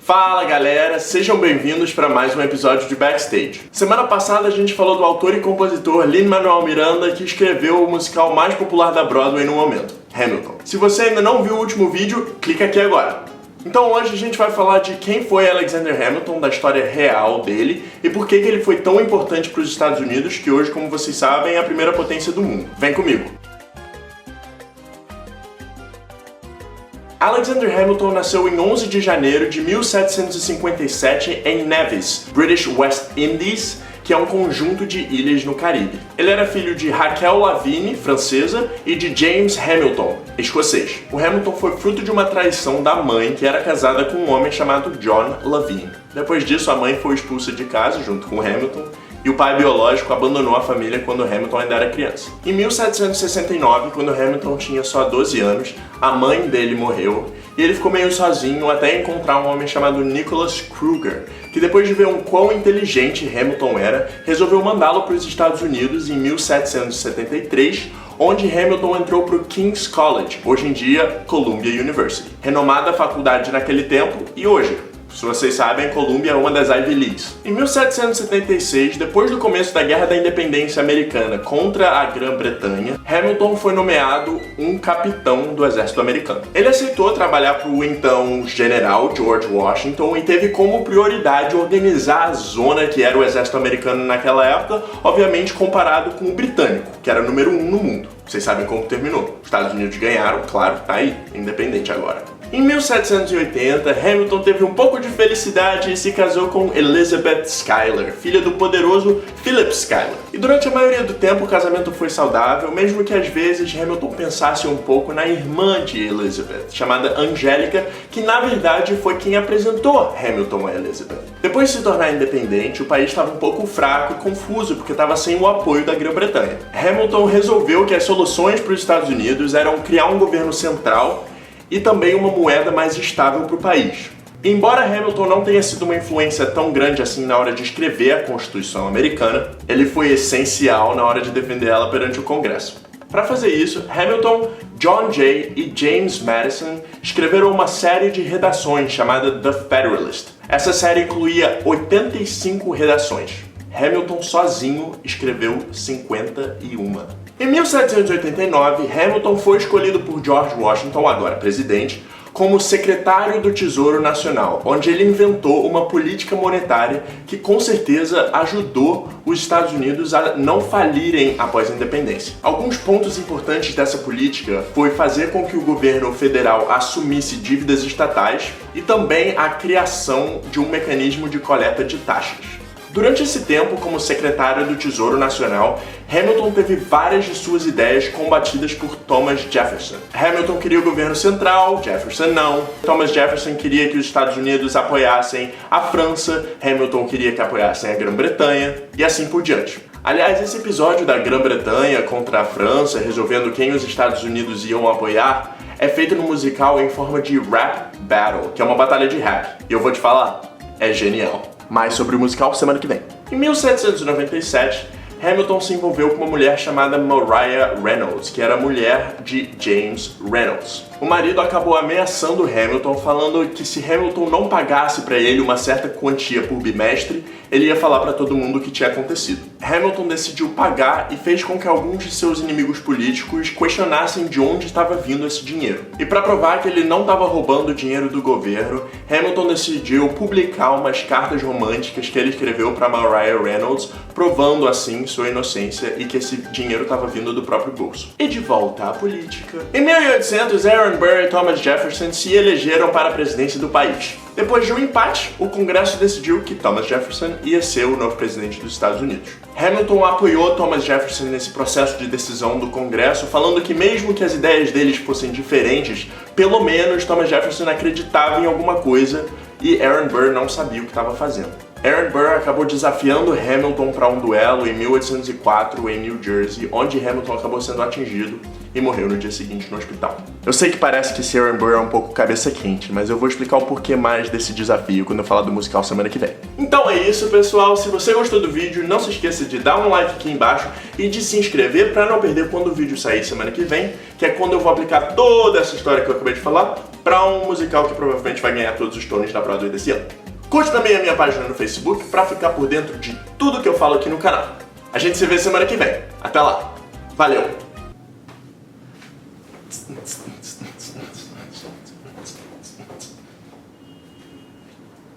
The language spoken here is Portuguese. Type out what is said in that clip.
Fala galera, sejam bem-vindos para mais um episódio de Backstage. Semana passada a gente falou do autor e compositor Lin-Manuel Miranda, que escreveu o musical mais popular da Broadway no momento, Hamilton. Se você ainda não viu o último vídeo, clica aqui agora. Então hoje a gente vai falar de quem foi Alexander Hamilton, da história real dele e por que ele foi tão importante para os Estados Unidos, que hoje, como vocês sabem, é a primeira potência do mundo. Vem comigo! Alexander Hamilton nasceu em 11 de janeiro de 1757 em Nevis, British West Indies, que é um conjunto de ilhas no Caribe. Ele era filho de Raquel Lavigne, francesa, e de James Hamilton, escocês. O Hamilton foi fruto de uma traição da mãe, que era casada com um homem chamado John Lavigne. Depois disso, a mãe foi expulsa de casa junto com Hamilton, e o pai biológico abandonou a família quando Hamilton ainda era criança. Em 1769, quando Hamilton tinha só 12 anos, a mãe dele morreu e ele ficou meio sozinho até encontrar um homem chamado Nicholas Kruger, que depois de ver o quão inteligente Hamilton era, resolveu mandá-lo para os Estados Unidos em 1773, onde Hamilton entrou para o King's College, hoje em dia Columbia University, renomada faculdade naquele tempo e hoje. Se vocês sabem, Columbia é uma das Ivy Leagues. Em 1776, depois do começo da Guerra da Independência Americana contra a Grã-Bretanha, Hamilton foi nomeado um capitão do exército americano. Ele aceitou trabalhar para o então general George Washington e teve como prioridade organizar a zona que era o exército americano naquela época, obviamente comparado com o britânico, que era o número 1 no mundo. Vocês sabem como terminou. Os Estados Unidos ganharam, claro, tá aí, independente agora. Em 1780, Hamilton teve um pouco de felicidade e se casou com Elizabeth Schuyler, filha do poderoso Philip Schuyler. E durante a maioria do tempo o casamento foi saudável, mesmo que às vezes Hamilton pensasse um pouco na irmã de Elizabeth, chamada Angélica, que na verdade foi quem apresentou Hamilton a Elizabeth. Depois de se tornar independente, o país estava um pouco fraco e confuso porque estava sem o apoio da Grã-Bretanha. Hamilton resolveu que as soluções para os Estados Unidos eram criar um governo central e também uma moeda mais estável para o país. Embora Hamilton não tenha sido uma influência tão grande assim na hora de escrever a Constituição americana, ele foi essencial na hora de defender ela perante o Congresso. Para fazer isso, Hamilton, John Jay e James Madison escreveram uma série de redações chamada The Federalist. Essa série incluía 85 redações. Hamilton sozinho escreveu 51. Em 1789, Hamilton foi escolhido por George Washington, agora presidente, como secretário do Tesouro Nacional, onde ele inventou uma política monetária que com certeza ajudou os Estados Unidos a não falirem após a independência. Alguns pontos importantes dessa política foi fazer com que o governo federal assumisse dívidas estatais e também a criação de um mecanismo de coleta de taxas. Durante esse tempo, como secretário do Tesouro Nacional, Hamilton teve várias de suas ideias combatidas por Thomas Jefferson. Hamilton queria o governo central, Jefferson não. Thomas Jefferson queria que os Estados Unidos apoiassem a França, Hamilton queria que apoiassem a Grã-Bretanha, e assim por diante. Aliás, esse episódio da Grã-Bretanha contra a França, resolvendo quem os Estados Unidos iam apoiar, é feito no musical em forma de rap battle, que é uma batalha de rap. E eu vou te falar, é genial. Mais sobre o musical semana que vem. Em 1797, Hamilton se envolveu com uma mulher chamada Maria Reynolds, que era mulher de James Reynolds. O marido acabou ameaçando Hamilton, falando que se Hamilton não pagasse para ele uma certa quantia por bimestre, ele ia falar para todo mundo o que tinha acontecido. Hamilton decidiu pagar e fez com que alguns de seus inimigos políticos questionassem de onde estava vindo esse dinheiro. E para provar que ele não estava roubando o dinheiro do governo, Hamilton decidiu publicar umas cartas românticas que ele escreveu para Maria Reynolds, provando assim sua inocência e que esse dinheiro estava vindo do próprio bolso. E de volta à política. Em 1800, Aaron Burr e Thomas Jefferson se elegeram para a presidência do país. Depois de um empate, o Congresso decidiu que Thomas Jefferson ia ser o novo presidente dos Estados Unidos. Hamilton apoiou Thomas Jefferson nesse processo de decisão do Congresso, falando que mesmo que as ideias deles fossem diferentes, pelo menos Thomas Jefferson acreditava em alguma coisa e Aaron Burr não sabia o que estava fazendo. Aaron Burr acabou desafiando Hamilton para um duelo em 1804 em New Jersey, onde Hamilton acabou sendo atingido e morreu no dia seguinte no hospital. Eu sei que parece que esse Aaron Burr é um pouco cabeça quente, mas eu vou explicar o porquê mais desse desafio quando eu falar do musical semana que vem. Então é isso, pessoal. Se você gostou do vídeo, não se esqueça de dar um like aqui embaixo e de se inscrever para não perder quando o vídeo sair semana que vem, que é quando eu vou aplicar toda essa história que eu acabei de falar para um musical que provavelmente vai ganhar todos os Tonys da Broadway desse ano. Curte também a minha página no Facebook para ficar por dentro de tudo que eu falo aqui no canal. A gente se vê semana que vem. Até lá. Valeu!